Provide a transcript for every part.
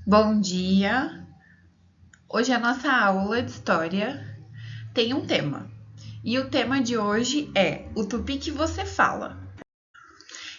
Bom dia! Hoje a nossa aula de história tem um tema. E o tema de hoje é o tupi que você fala.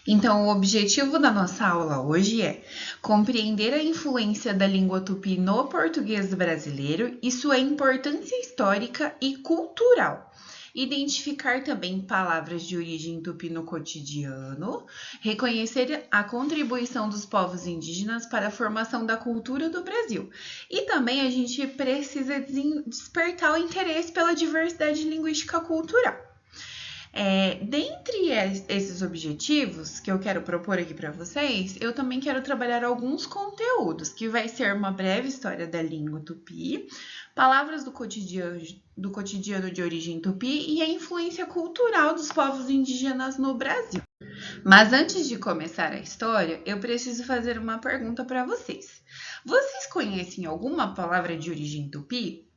Então, o objetivo da nossa aula hoje é compreender a influência da língua tupi no português brasileiro e sua importância histórica e cultural. Identificar também palavras de origem tupi no cotidiano, reconhecer a contribuição dos povos indígenas para a formação da cultura do Brasil. E também a gente precisa despertar o interesse pela diversidade linguística cultural. Dentre esses objetivos que eu quero propor aqui para vocês, eu também quero trabalhar alguns conteúdos, que vai ser uma breve história da língua tupi, palavras do cotidiano de origem tupi e a influência cultural dos povos indígenas no Brasil. Mas antes de começar a história, eu preciso fazer uma pergunta para vocês. Vocês conhecem alguma palavra de origem tupi?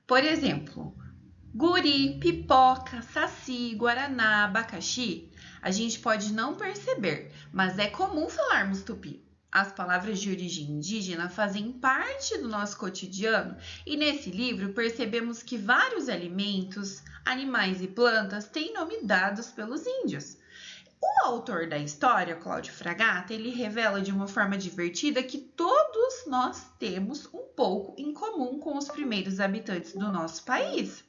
Por exemplo, guri, pipoca, saci, guaraná, abacaxi, a gente pode não perceber, mas é comum falarmos tupi. As palavras de origem indígena fazem parte do nosso cotidiano e nesse livro percebemos que vários alimentos, animais e plantas têm nome dados pelos índios. O autor da história, Cláudio Fragata, ele revela de uma forma divertida que todos nós temos um pouco em comum com os primeiros habitantes do nosso país.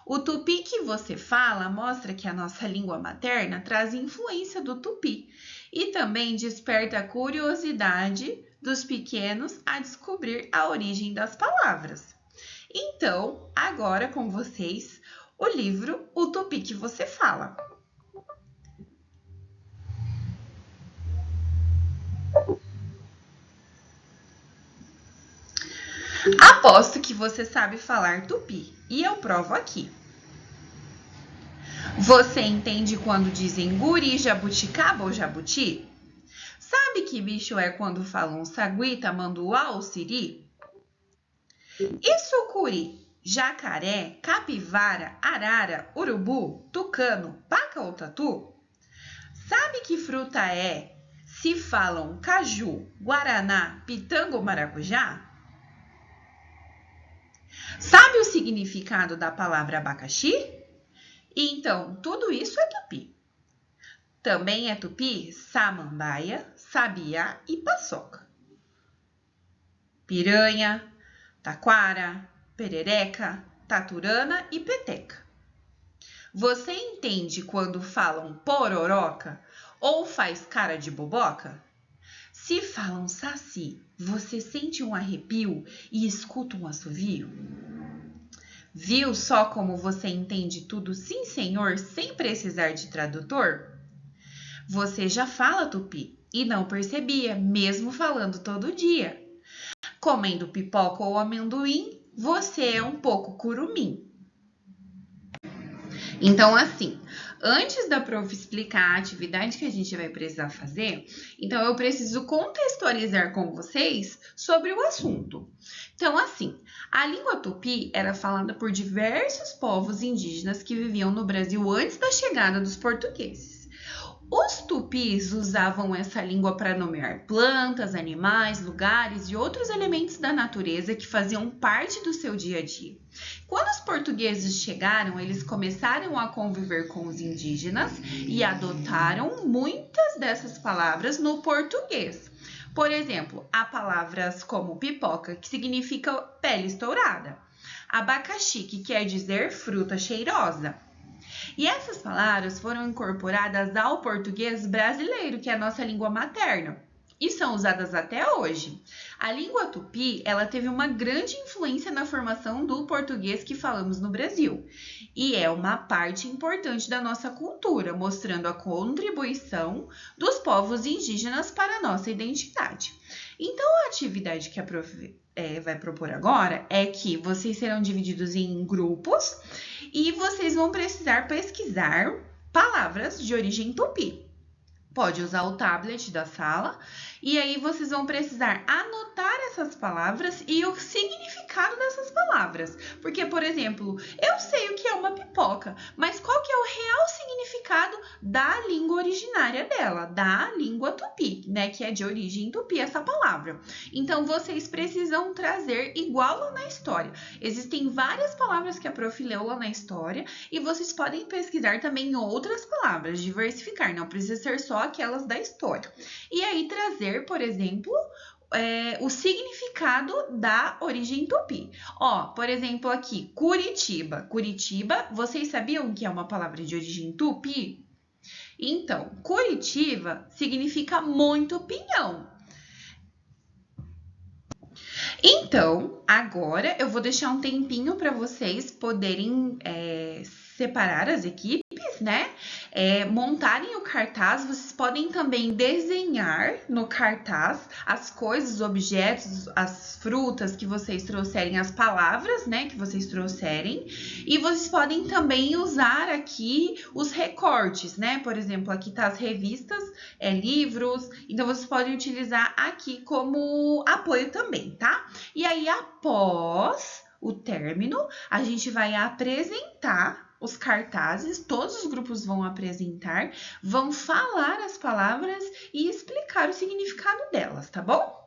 O tupi que você fala mostra que a nossa língua materna traz influência do tupi e também desperta a curiosidade dos pequenos a descobrir a origem das palavras. Então, agora com vocês, o livro O Tupi que Você Fala. Aposto que você sabe falar tupi e eu provo aqui. Você entende quando dizem guri, jabuticaba ou jabuti? Sabe que bicho é quando falam sagui, tamanduá ou siri? E sucuri, jacaré, capivara, arara, urubu, tucano, paca ou tatu? Sabe que fruta é se falam caju, guaraná, pitanga ou maracujá? Sabe o significado da palavra abacaxi? Então, tudo isso é tupi. Também é tupi samambaia, sabiá e paçoca. Piranha, taquara, perereca, taturana e peteca. Você entende quando falam pororoca ou faz cara de boboca? Se falam saci, você sente um arrepio e escuta um assovio? Viu só como você entende tudo sim, senhor, sem precisar de tradutor? Você já fala tupi e não percebia, mesmo falando todo dia. Comendo pipoca ou amendoim, você é um pouco curumim. Então, assim, antes da prof explicar a atividade que a gente vai precisar fazer, então eu preciso contextualizar com vocês sobre o assunto. Então, assim, a língua tupi era falada por diversos povos indígenas que viviam no Brasil antes da chegada dos portugueses. Os tupis usavam essa língua para nomear plantas, animais, lugares e outros elementos da natureza que faziam parte do seu dia a dia. Quando os portugueses chegaram, eles começaram a conviver com os indígenas e adotaram muitas dessas palavras no português. Por exemplo, há palavras como pipoca, que significa pele estourada, abacaxi, que quer dizer fruta cheirosa. E essas palavras foram incorporadas ao português brasileiro, que é a nossa língua materna, e são usadas até hoje. A língua tupi, ela teve uma grande influência na formação do português que falamos no Brasil, e é uma parte importante da nossa cultura, mostrando a contribuição dos povos indígenas para a nossa identidade. Então, a atividade que a prof vai propor agora é que vocês serão divididos em grupos e vocês vão precisar pesquisar palavras de origem tupi. Pode usar o tablet da sala E aí vocês vão precisar anotar essas palavras e o significado dessas palavras. Porque, por exemplo, eu sei o que é uma pipoca, mas qual que é o real significado da língua originária dela, da língua tupi, né? Que é de origem tupi essa palavra. Então, vocês precisam trazer igual lá na história. Existem várias palavras que a prof leu lá na história e vocês podem pesquisar também outras palavras, diversificar, não precisa ser só aquelas da história. E aí trazer, por exemplo, o significado da origem tupi. Ó, por exemplo, aqui, Curitiba. Curitiba, vocês sabiam que é uma palavra de origem tupi? Então, Curitiba significa muito pinhão. Então, agora eu vou deixar um tempinho para vocês poderem separar as equipes, né? Montarem o cartaz. Vocês podem também desenhar no cartaz as coisas, os objetos, as frutas que vocês trouxerem, as palavras, né, que vocês trouxerem. E vocês podem também usar aqui os recortes, né? Por exemplo, aqui tá as revistas, livros. Então, vocês podem utilizar aqui como apoio também, tá? E aí, após o término, a gente vai apresentar os cartazes, todos os grupos vão apresentar, vão falar as palavras e explicar o significado delas, tá bom?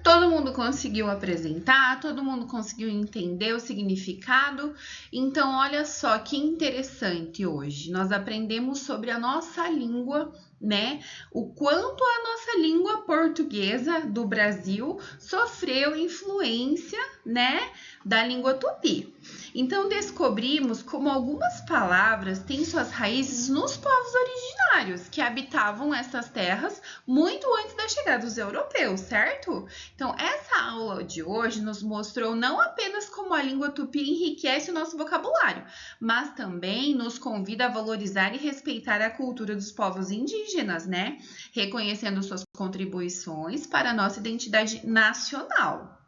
Todo mundo conseguiu apresentar, todo mundo conseguiu entender o significado. Então, olha só que interessante hoje. Nós aprendemos sobre a nossa língua, né? O quanto a nossa língua portuguesa do Brasil sofreu influência, né, da língua tupi. Então, descobrimos como algumas palavras têm suas raízes nos povos originários que habitavam essas terras muito antes da chegada dos europeus, certo? Então, essa aula de hoje nos mostrou não apenas como a língua tupi enriquece o nosso vocabulário, mas também nos convida a valorizar e respeitar a cultura dos povos indígenas, né? Reconhecendo suas contribuições para a nossa identidade nacional.